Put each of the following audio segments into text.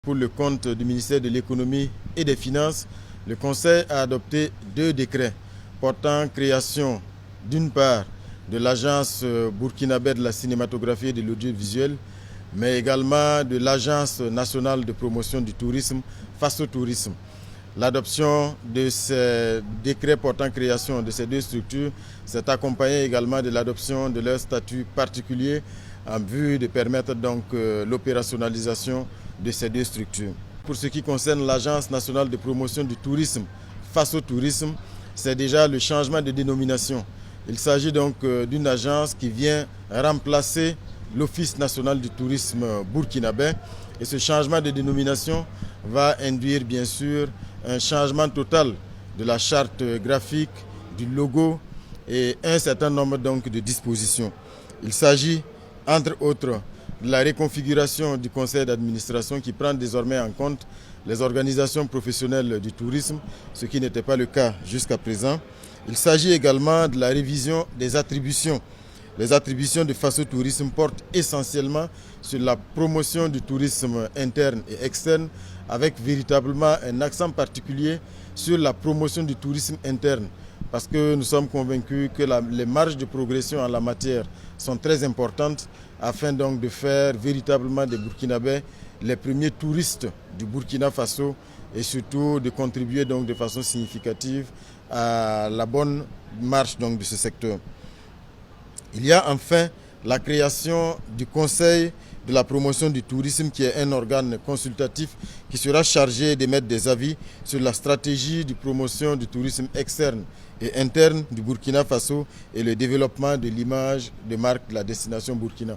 Pour le compte du ministère de l'Économie et des Finances, le Conseil a adopté 2 décrets portant création, d'une part, de l'Agence burkinabé de la cinématographie et de l'audiovisuel, mais également de l'Agence nationale de promotion du tourisme, Faso Tourisme. L'adoption de ces décrets portant création de ces 2 structures s'est accompagnée également de l'adoption de leur statut particulier en vue de permettre donc l'opérationnalisation de ces 2 structures. Pour ce qui concerne l'Agence nationale de promotion du tourisme, Faso Tourisme, c'est déjà le changement de dénomination. Il s'agit donc d'une agence qui vient remplacer l'Office national du tourisme burkinabé. Et ce changement de dénomination va induire bien sûr un changement total de la charte graphique, du logo et un certain nombre donc de dispositions. Il s'agit entre autres de la reconfiguration du conseil d'administration qui prend désormais en compte les organisations professionnelles du tourisme, ce qui n'était pas le cas jusqu'à présent. Il s'agit également de la révision des attributions. Les attributions de Faso Tourisme portent essentiellement sur la promotion du tourisme interne et externe, avec véritablement un accent particulier sur la promotion du tourisme interne, parce que nous sommes convaincus que les marges de progression en la matière sont très importantes, afin donc de faire véritablement des Burkinabés les premiers touristes du Burkina Faso et surtout de contribuer donc de façon significative à la bonne marche donc de ce secteur. Il y a enfin la création du Conseil de la promotion du tourisme qui est un organe consultatif qui sera chargé d'émettre des avis sur la stratégie de promotion du tourisme externe et interne du Burkina Faso et le développement de l'image de marque de la destination Burkina.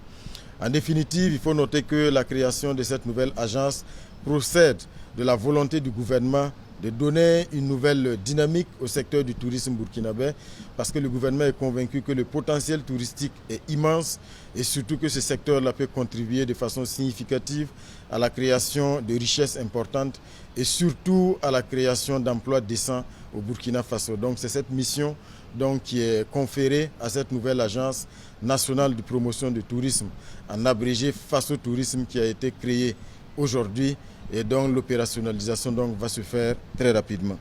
En définitive, il faut noter que la création de cette nouvelle agence procède de la volonté du gouvernement de donner une nouvelle dynamique au secteur du tourisme burkinabé, parce que le gouvernement est convaincu que le potentiel touristique est immense et surtout que ce secteur-là peut contribuer de façon significative à la création de richesses importantes et surtout à la création d'emplois décents au Burkina Faso. Donc c'est cette mission donc, qui est conférée à cette nouvelle agence nationale de promotion du tourisme, en abrégé Faso Tourisme, qui a été créée aujourd'hui et dont l'opérationnalisation va se faire très rapidement.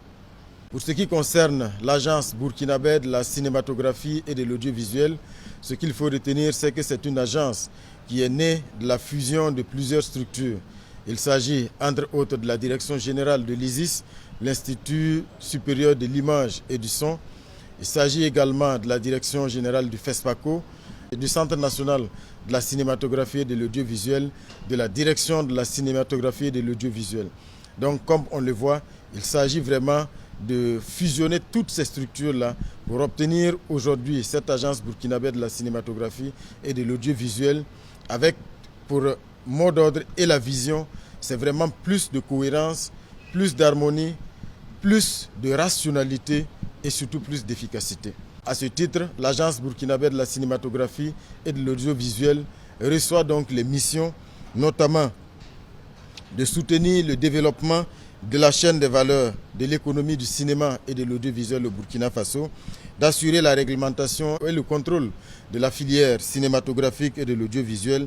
Pour ce qui concerne l'agence burkinabé de la cinématographie et de l'audiovisuel, ce qu'il faut retenir, c'est que c'est une agence qui est née de la fusion de plusieurs structures. Il s'agit entre autres de la direction générale de l'ISIS, l'Institut supérieur de l'image et du son. Il s'agit également de la direction générale du FESPACO, et du Centre national de la cinématographie et de l'audiovisuel, de la direction de la cinématographie et de l'audiovisuel. Donc comme on le voit, il s'agit vraiment de fusionner toutes ces structures-là pour obtenir aujourd'hui cette agence burkinabé de la cinématographie et de l'audiovisuel avec pour mot d'ordre et la vision, c'est vraiment plus de cohérence, plus d'harmonie, plus de rationalité et surtout plus d'efficacité. À ce titre, l'agence burkinabé de la cinématographie et de l'audiovisuel reçoit donc les missions, notamment de soutenir le développement de la chaîne des valeurs de l'économie du cinéma et de l'audiovisuel au Burkina Faso, d'assurer la réglementation et le contrôle de la filière cinématographique et de l'audiovisuel,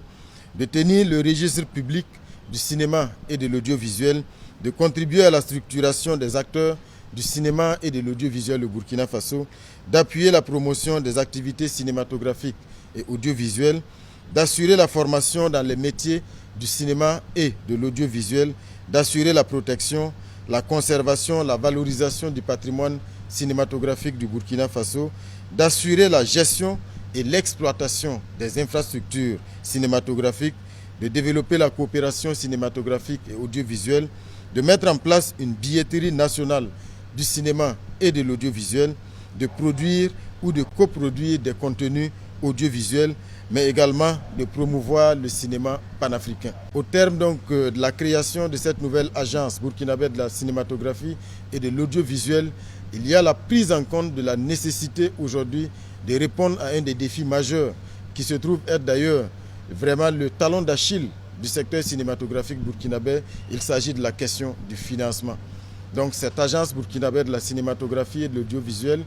de tenir le registre public du cinéma et de l'audiovisuel, de contribuer à la structuration des acteurs du cinéma et de l'audiovisuel au Burkina Faso, d'appuyer la promotion des activités cinématographiques et audiovisuelles, d'assurer la formation dans les métiers du cinéma et de l'audiovisuel, d'assurer la protection, la conservation, la valorisation du patrimoine cinématographique du Burkina Faso, d'assurer la gestion et l'exploitation des infrastructures cinématographiques, de développer la coopération cinématographique et audiovisuelle, de mettre en place une billetterie nationale du cinéma et de l'audiovisuel, de produire ou de coproduire des contenus audiovisuels, mais également de promouvoir le cinéma panafricain. Au terme donc de la création de cette nouvelle agence burkinabé de la cinématographie et de l'audiovisuel, il y a la prise en compte de la nécessité aujourd'hui de répondre à un des défis majeurs qui se trouve être d'ailleurs vraiment le talon d'Achille du secteur cinématographique burkinabé. Il s'agit de la question du financement. Donc cette agence burkinabé de la cinématographie et de l'audiovisuel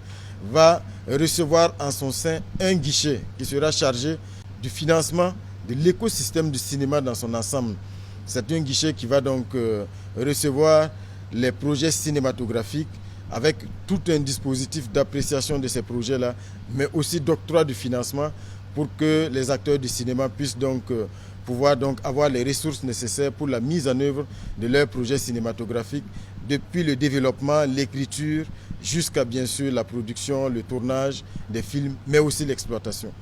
va recevoir en son sein un guichet qui sera chargé du financement de l'écosystème du cinéma dans son ensemble. C'est un guichet qui va donc recevoir les projets cinématographiques avec tout un dispositif d'appréciation de ces projets-là, mais aussi d'octroi de financement pour que les acteurs du cinéma puissent donc pouvoir donc avoir les ressources nécessaires pour la mise en œuvre de leurs projets cinématographiques, depuis le développement, l'écriture, jusqu'à bien sûr la production, le tournage des films, mais aussi l'exploitation.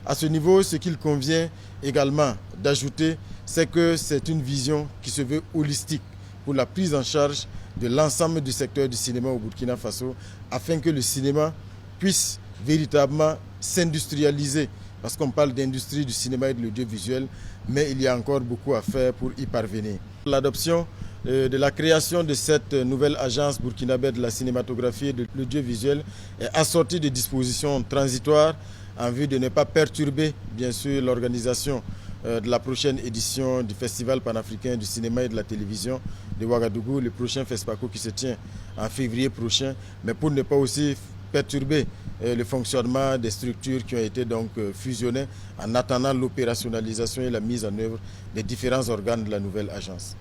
À ce niveau, ce qu'il convient également d'ajouter, c'est que c'est une vision qui se veut holistique pour la prise en charge de l'ensemble du secteur du cinéma au Burkina Faso, afin que le cinéma puisse véritablement s'industrialiser, parce qu'on parle d'industrie du cinéma et de l'audiovisuel, mais il y a encore beaucoup à faire pour y parvenir. L'adoption de la création de cette nouvelle agence burkinabé de la cinématographie et de l'audiovisuel est assortie de dispositions transitoires en vue de ne pas perturber bien sûr l'organisation de la prochaine édition du Festival panafricain du cinéma et de la télévision de Ouagadougou, le prochain FESPACO qui se tient en février prochain, mais pour ne pas aussi perturber le fonctionnement des structures qui ont été donc fusionnées en attendant l'opérationnalisation et la mise en œuvre des différents organes de la nouvelle agence.